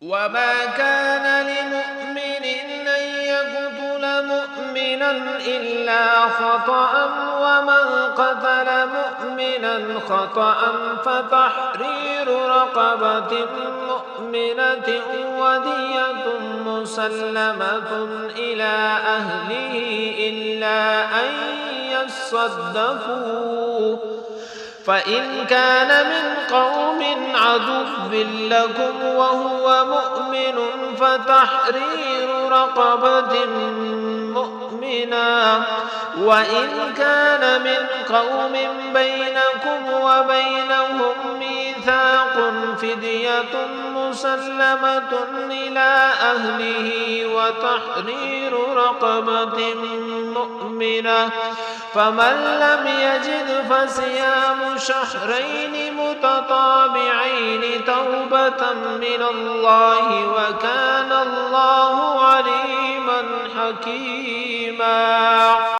وما كان لمؤمن أن يقتل مؤمنا إلا خطأ ومن قتل مؤمنا خطأ فتحرير رقبة مؤمنة ودية مسلمة إلى أهله إلا أن يصدقوا فإن كان من قوم عدو لكم وهو مؤمن فتحرير رقبة مؤمنة وإن كان من قوم بينكم وبينهم ميثاق فدية مسلمة إلى أهله وتحرير رقبة مؤمنة فمن لم يجد فصيام شهرين متتابعين توبة من الله وكان الله عليما حكيما.